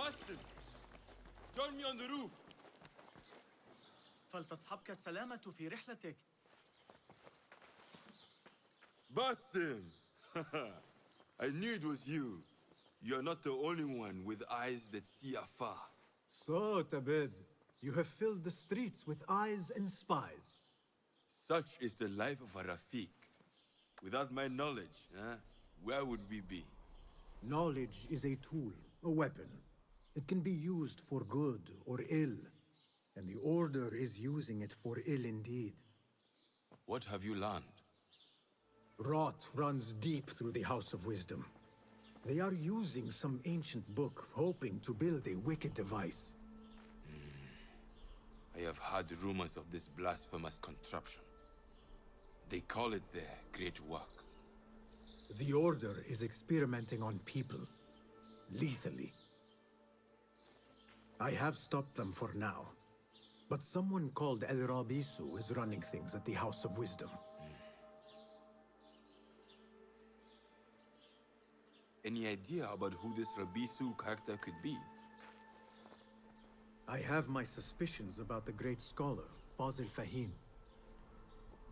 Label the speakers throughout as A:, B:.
A: Basim, join me on the roof.
B: فلتصحبك السلامة في رحلتك.
A: Basim! I knew it was you. You're not the only one with eyes that see afar.
C: So, Tabed, you have filled the streets with eyes and spies.
A: Such is the life of a Rafiq. Without my knowledge, where would we be?
C: Knowledge is a tool, a weapon. It can be used for good or ill, and the Order is using it for ill indeed.
A: What have you learned?
C: Rot runs deep through the House of Wisdom. They are using some ancient book, hoping to build a wicked device.
A: I have heard rumors of this blasphemous contraption. They call it their great work.
C: The Order is experimenting on people, lethally. I have stopped them for now, but someone called El Rabisu is running things at the House of Wisdom.
A: Any idea about who this Rabisu character could be?
C: I have my suspicions about the great scholar, Fazil Fahim.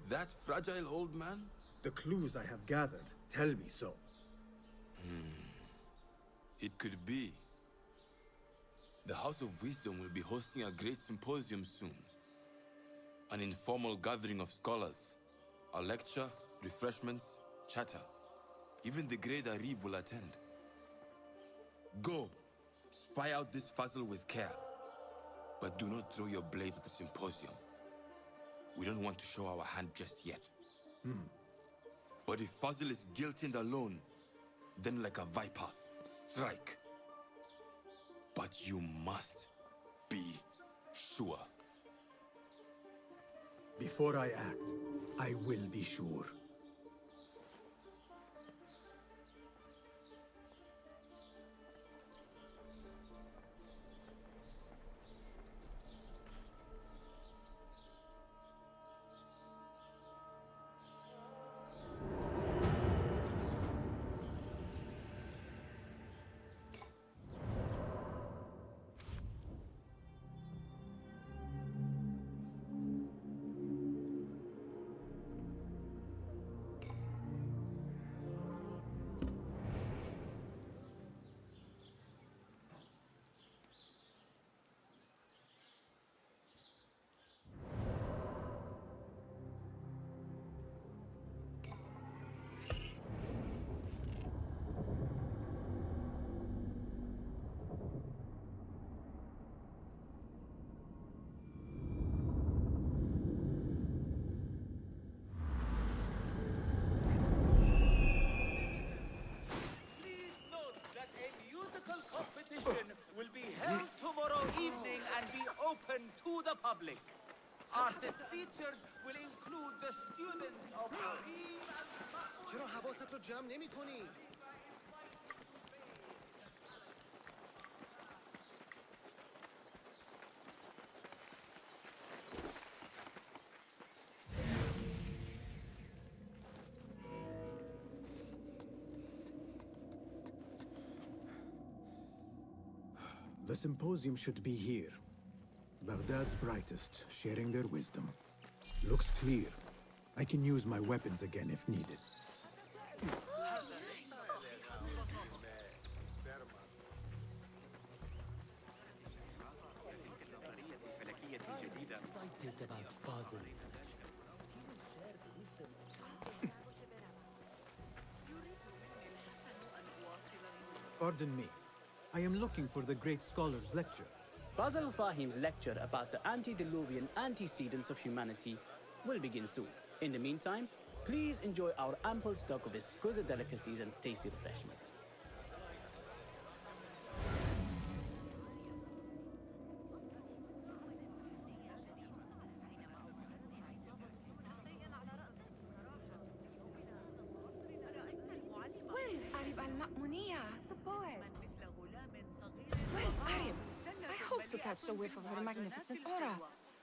A: That fragile old man?
C: The clues I have gathered tell me so.
A: It could be. The House of Wisdom will be hosting a great symposium soon. An informal gathering of scholars. A lecture, refreshments, chatter. Even the great Arib will attend. Go, spy out this Fazil with care. But do not throw your blade at the symposium. We don't want to show our hand just yet. But if Fazil is guilty and alone, then like a viper, strike. But you must be sure.
C: Before I act, I will be sure.
D: Please note that a musical competition will be held tomorrow evening and be open to the public. Artists featured will include the students of Creed and
E: چرا حواست رو جمع نمی کنی؟
C: The symposium should be here. Baghdad's brightest, sharing their wisdom. Looks clear. I can use my weapons again if needed.
F: Excited about Fazil.
C: Pardon me. I am looking for the great scholar's lecture.
F: Fazil Fahim's lecture about the antediluvian antecedents of humanity will begin soon. In the meantime, please enjoy our ample stock of exquisite delicacies and tasty refreshments.
G: Where is Arib al-Ma'muniya, the poet? Where is Arib? I hope to catch a whiff of her magnificent aura.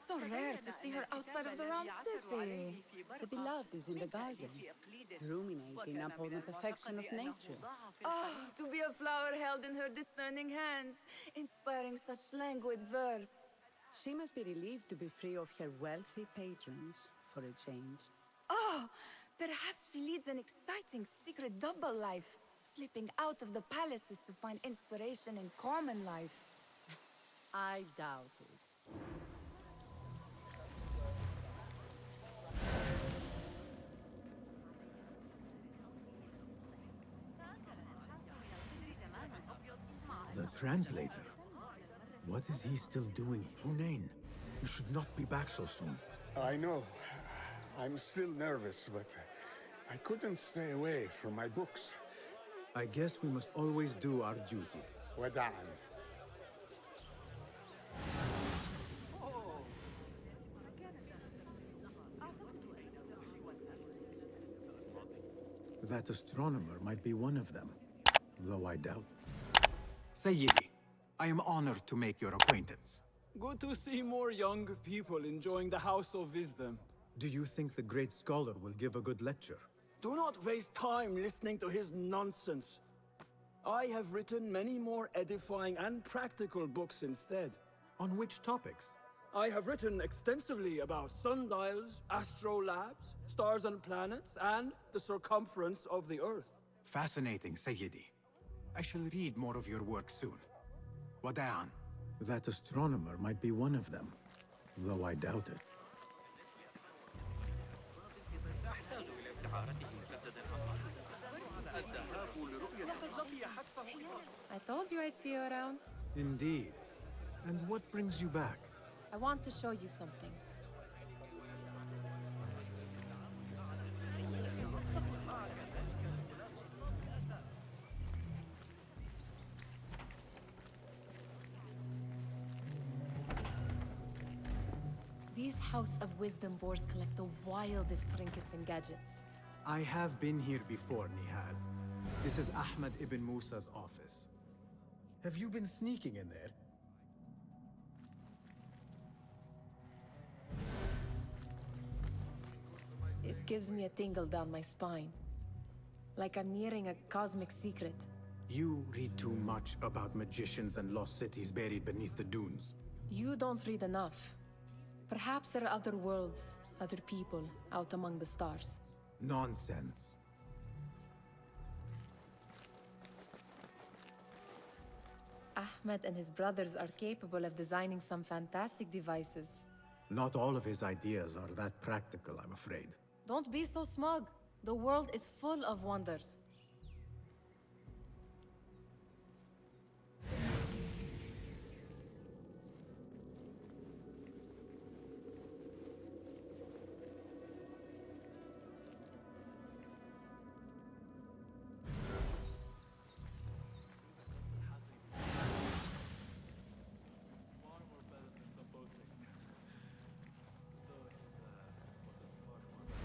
G: So rare to see her outside of the round city.
F: The beloved is in the garden, ruminating upon the perfection of nature.
G: Oh, to be a flower held in her discerning hands, inspiring such languid verse.
F: She must be relieved to be free of her wealthy patrons, for a change.
G: Oh, perhaps she leads an exciting secret double life, slipping out of the palaces to find inspiration in common life.
F: I doubt it.
C: The translator? What is he still doing? Hunain, you should not be back so soon.
H: I know. I'm still nervous, but I couldn't stay away from my books.
C: I guess we must always do our duty.
H: Wada'an.
C: That astronomer might be one of them, though I doubt. Sayyidi, I am honored to make your acquaintance.
I: Good to see more young people enjoying the House of Wisdom.
C: Do you think the great scholar will give a good lecture?
I: Do not waste time listening to his nonsense. I have written many more edifying and practical books instead.
C: On which topics?
I: I have written extensively about sundials, astrolabes, stars and planets, and the circumference of the Earth.
C: Fascinating, Sayyidi. I shall read more of your work soon. Wada'an. That astronomer might be one of them, though I doubt it.
G: I told you I'd see you around.
C: Indeed. And what brings you back?
G: I want to show you something. These House of Wisdom boars collect the wildest trinkets and gadgets.
C: I have been here before, Nihal. This is Ahmed ibn Musa's office. Have you been sneaking in there?
G: It gives me a tingle down my spine. Like I'm nearing a cosmic secret.
C: You read too much about magicians and lost cities buried beneath the dunes.
G: You don't read enough. Perhaps there are other worlds, other people, out among the stars.
C: Nonsense.
G: Ahmed and his brothers are capable of designing some fantastic devices.
C: Not all of his ideas are that practical, I'm afraid.
G: Don't be so smug. The world is full of wonders.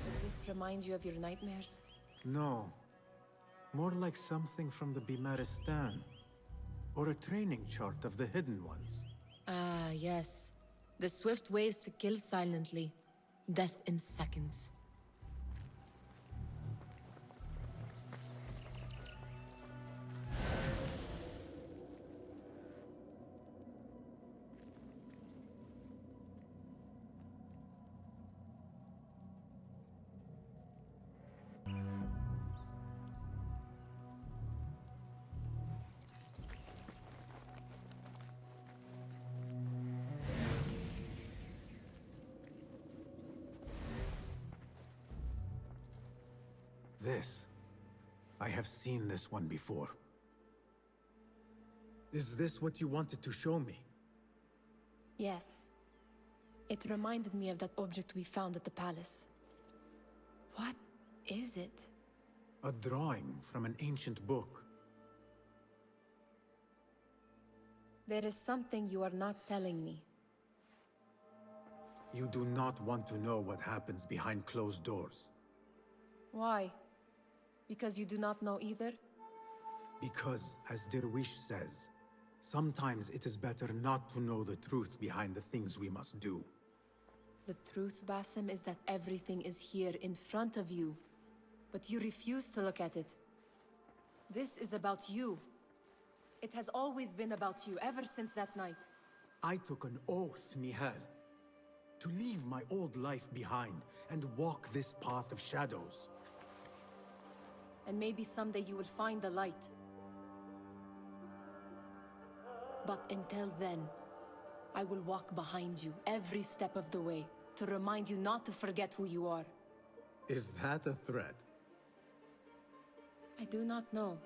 G: Does this remind you of your nightmares?
C: No. More like something from the Bimaristan. Or a training chart of the Hidden Ones.
G: Ah, yes. The swift ways to kill silently. Death in seconds.
C: This. I have seen this one before. Is this what you wanted to show me?
G: Yes. It reminded me of that object we found at the palace. What is it?
C: A drawing from an ancient book.
G: There is something you are not telling me.
C: You do not want to know what happens behind closed doors.
G: Why? Because you do not know either?
C: Because, as Derwish says, sometimes it is better not to know the truth behind the things we must do.
J: The truth, Basim, is that everything is here in front of you. But you refuse to look at it. This is about you. It has always been about you, ever since that night.
C: I took an oath, Nihal, to leave my old life behind and walk this path of shadows.
J: And maybe someday you will find the light. But until then, I will walk behind you every step of the way to remind you not to forget who you are.
C: Is that a threat?
J: I do not know.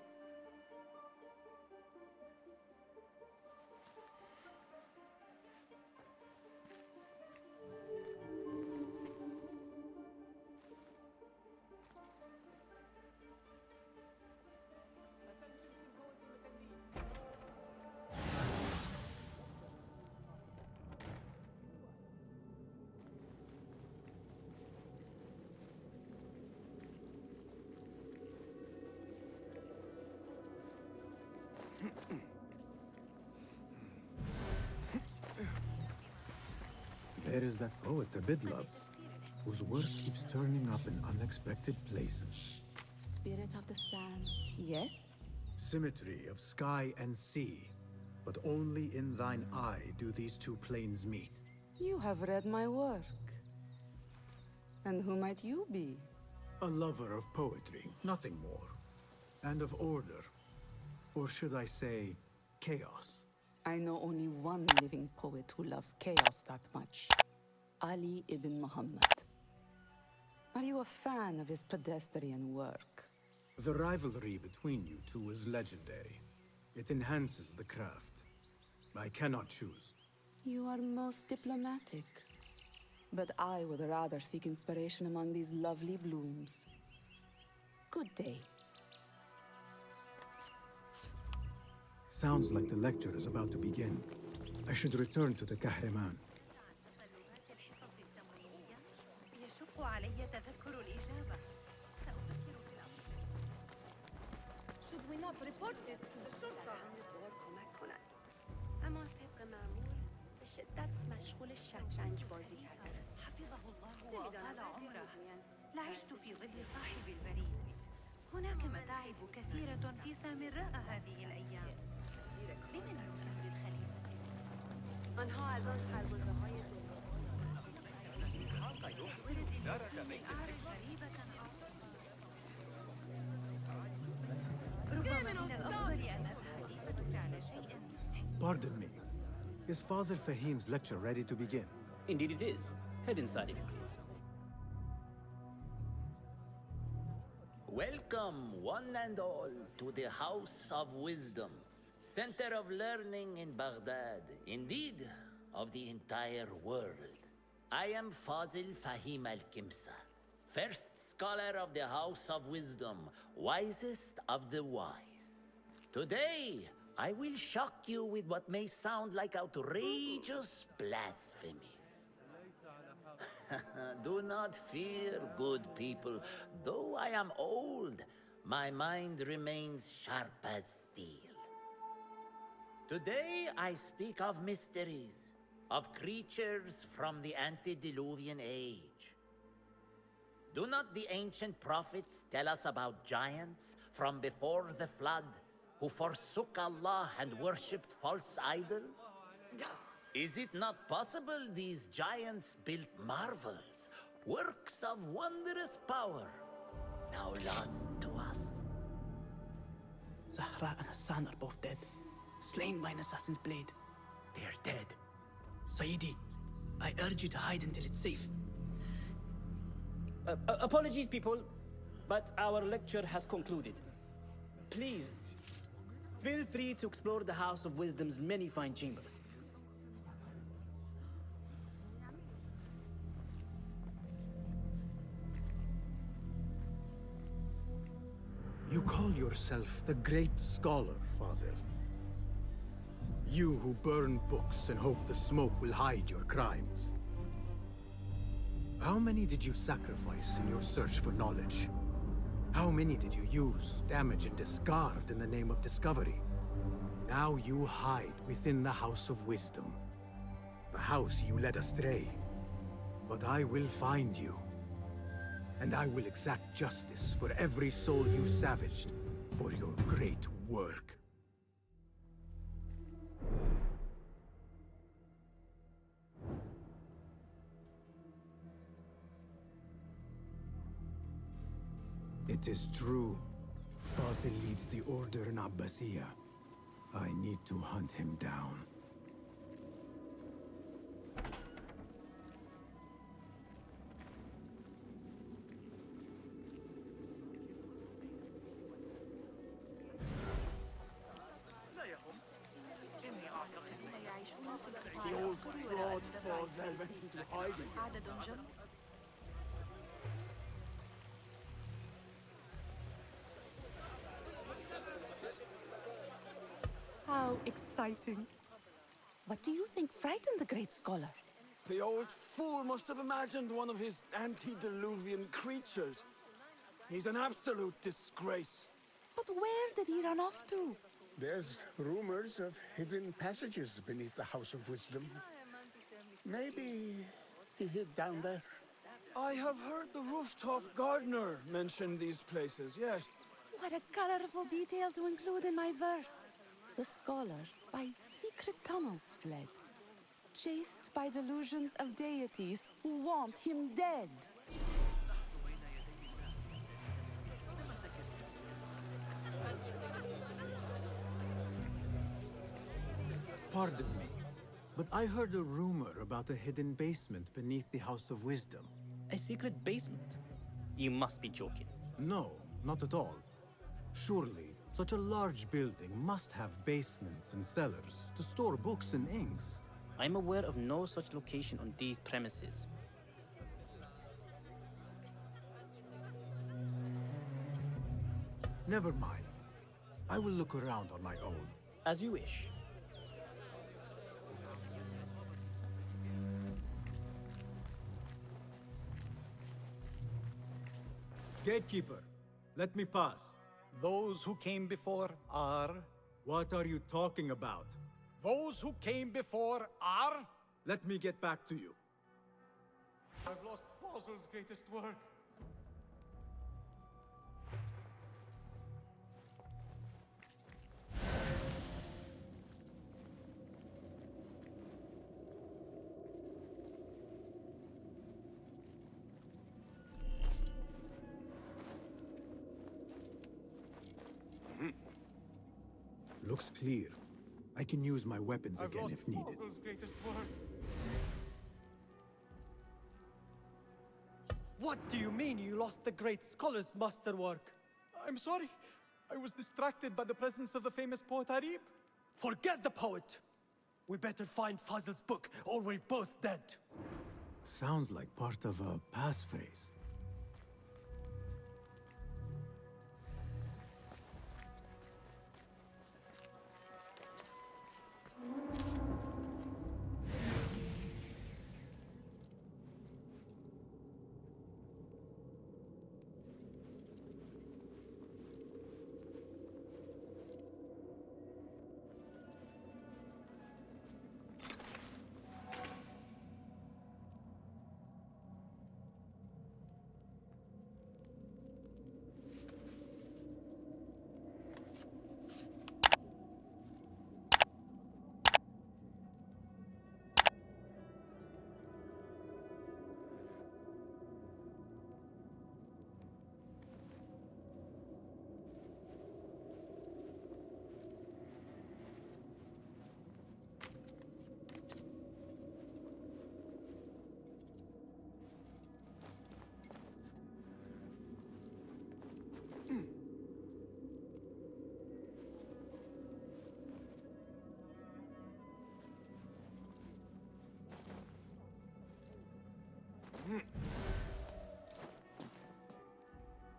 C: There is that poet Abid loves, whose work keeps turning up in unexpected places.
J: Spirit of the sand. Yes?
C: Symmetry of sky and sea, but only in thine eye do these two planes meet.
K: You have read my work. And who might you be?
C: A lover of poetry, nothing more. And of order. Or should I say, chaos.
K: I know only one living poet who loves chaos that much. Ali ibn Muhammad. Are you a fan of his pedestrian work?
C: The rivalry between you two is legendary. It enhances the craft. I cannot choose.
K: You are most diplomatic. But I would rather seek inspiration among these lovely blooms. Good day.
C: Sounds like the lecture is about to begin. I should return to the Kahraman.
G: Should we not report this to the Shurta?
L: اما طبق معمول به شدت مشغول الشطرنج بازی کردن است.
M: حفظه الله وأطال عمره. لعشت في ظل صاحب البريد. هناك متاعب كثيرة في سامراء هذه الأيام. لمن يكمل الخليفة؟
L: آنها از آن خربزه های
M: ربما من الأفضل أن الخليفة فعل شيء.
C: Pardon me. Is Fazil Fahim's lecture ready to begin?
F: Indeed it is. Head inside if you please.
N: Welcome, one and all, to the House of Wisdom, center of learning in Baghdad, indeed, of the entire world. I am Fazil Fahim al-Kimsa, first scholar of the House of Wisdom, wisest of the wise. Today, I will shock you with what may sound like outrageous blasphemies. Do not fear, good people. Though I am old, my mind remains sharp as steel. Today I speak of mysteries, of creatures from the antediluvian age. Do not the ancient prophets tell us about giants from before the flood who forsook Allah and worshipped false idols? Is it not possible these giants built marvels, works of wondrous power, now lost to us?
F: Zahra and Hassan are both dead, slain by an assassin's blade.
N: They're dead.
F: Sayyidi, I urge you to hide until it's safe. Apologies, people, but our lecture has concluded. Please, feel free to explore the House of Wisdom's many fine chambers.
C: You call yourself the great scholar, Fazil. You who burn books and hope the smoke will hide your crimes. How many did you sacrifice in your search for knowledge? How many did you use, damage, and discard in the name of discovery? Now you hide within the House of Wisdom. The house you led astray. But I will find you. And I will exact justice for every soul you savaged for your great work. It is true. Fazil leads the Order in Abbasiyah. I need to hunt him down.
I: The old fraud Fazil went into hiding.
K: How exciting. What do you think frightened the great scholar?
I: The old fool must have imagined one of his antediluvian creatures. He's an absolute disgrace.
K: But where did he run off to?
H: There's rumors of hidden passages beneath the House of Wisdom. Maybe he hid down there.
I: I have heard the rooftop gardener mention these places, yes.
K: What a colorful detail to include in my verse. The scholar by secret tunnels fled, chased by delusions of deities who want him dead.
C: Pardon me, but I heard a rumor about a hidden basement beneath the House of Wisdom.
F: A secret basement? You must be joking.
C: No, not at all. Surely, such a large building must have basements and cellars to store books and inks.
F: I'm aware of no such location on these premises.
C: Never mind. I will look around on my own.
F: As you wish.
C: Gatekeeper, let me pass.
O: Those who came before are...
C: What are you talking about?
O: Those who came before are...
C: Let me get back to you.
O: I've lost Fazil's greatest work.
C: Looks clear. I can use my weapons again if needed.
O: Fazil's greatest work.
P: What do you mean you lost the great scholar's masterwork?
O: I'm sorry. I was distracted by the presence of the famous poet Arib.
P: Forget the poet! We better find Fazil's book, or we're both dead.
C: Sounds like part of a passphrase.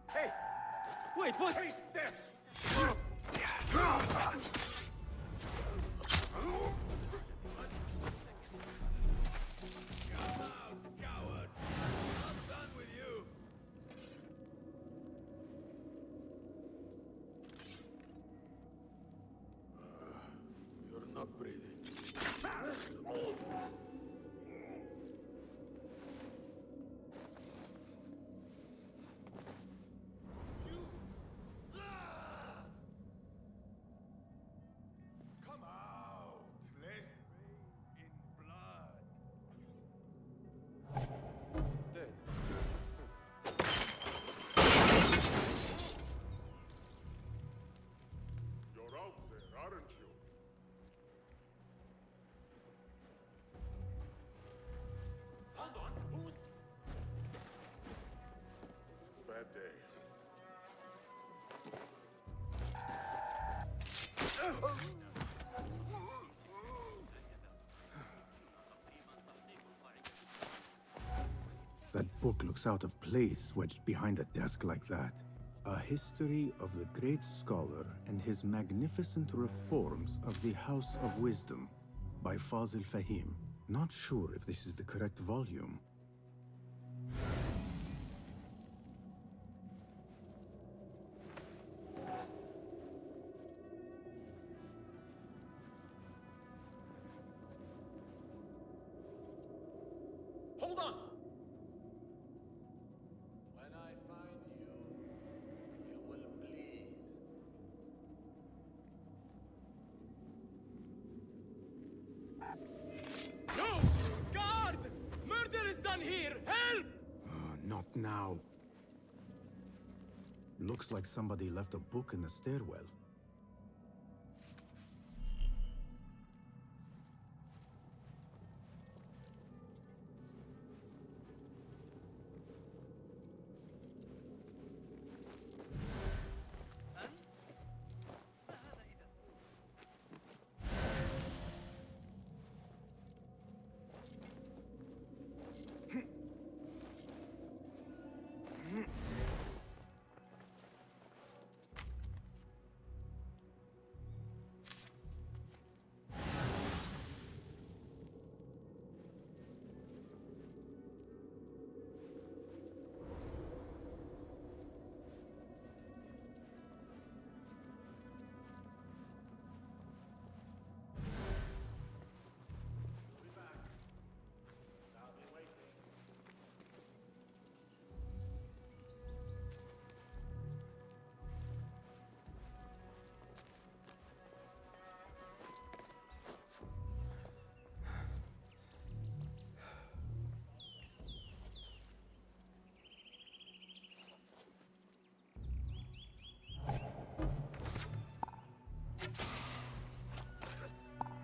O: Hey!
F: Wait, what?
O: Face death!
A: Coward! I'm done with you!
I: You're not breathing.
C: That book looks out of place wedged behind a desk like that. A history of the great scholar and his magnificent reforms of the House of Wisdom by Fazil Fahim. Not sure if this is the correct volume.
Q: Hold on!
I: When I find you, you will bleed.
Q: No! Guard! Murder is done here! Help!
C: Not now. Looks like somebody left a book in the stairwell.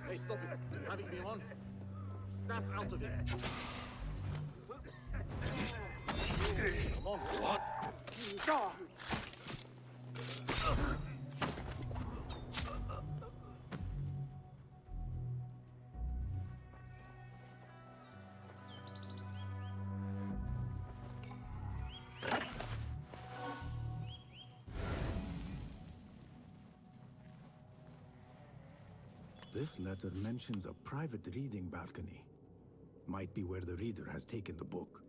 Q: Hey, stop it! Having me on? Snap out of it! Come on! What?
C: This letter mentions a private reading balcony. Might be where the reader has taken the book.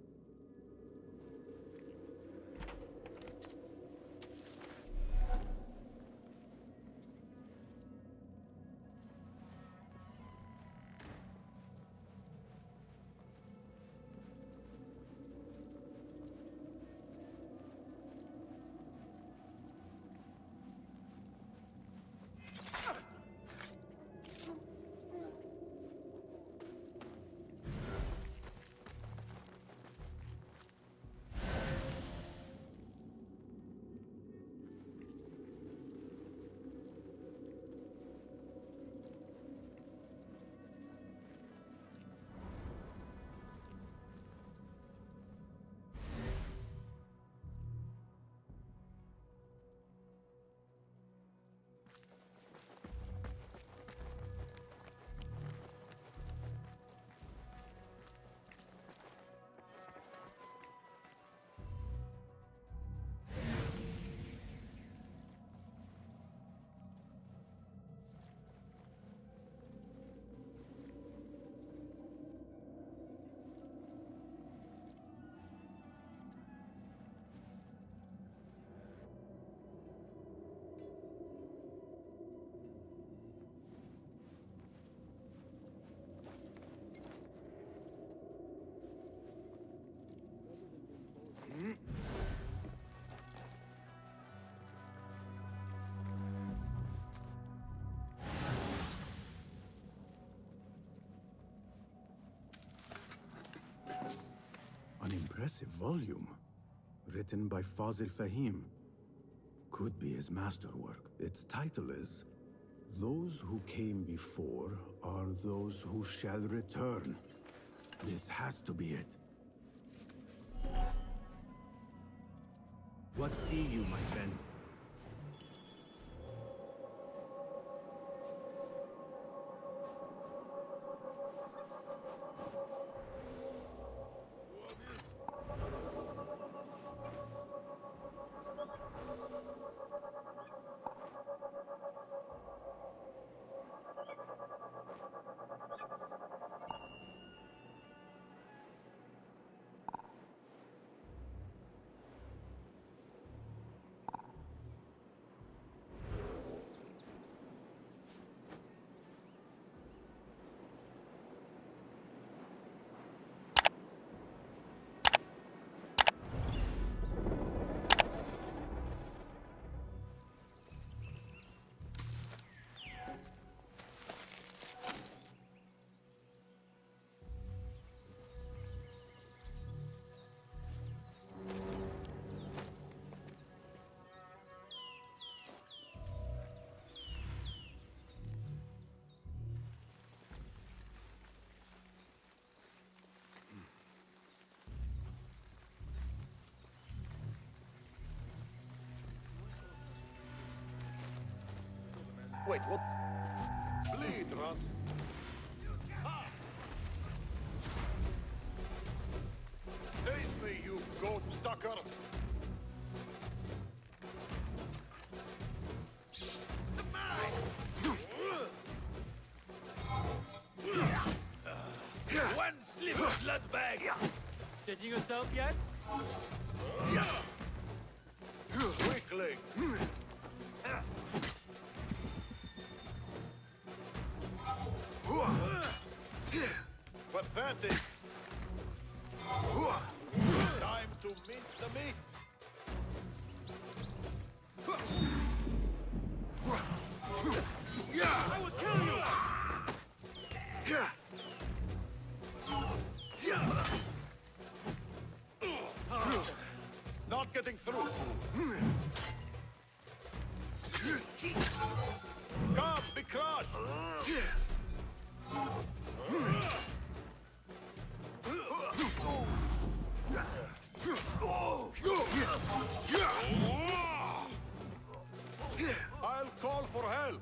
C: An impressive volume. Written by Fazil Fahim. Could be his masterwork. Its title is Those Who Came Before Are Those Who Shall Return. This has to be it. What see you, my friend?
R: Wait, what? Bleed, run. Face me, you goat sucker!
Q: One slip of blood bag! Changing yourself yet?
R: Weakling! Pathetic! Time to mince the meat!
Q: I will kill you!
R: Not getting through! Come, be crushed! I'll call for help!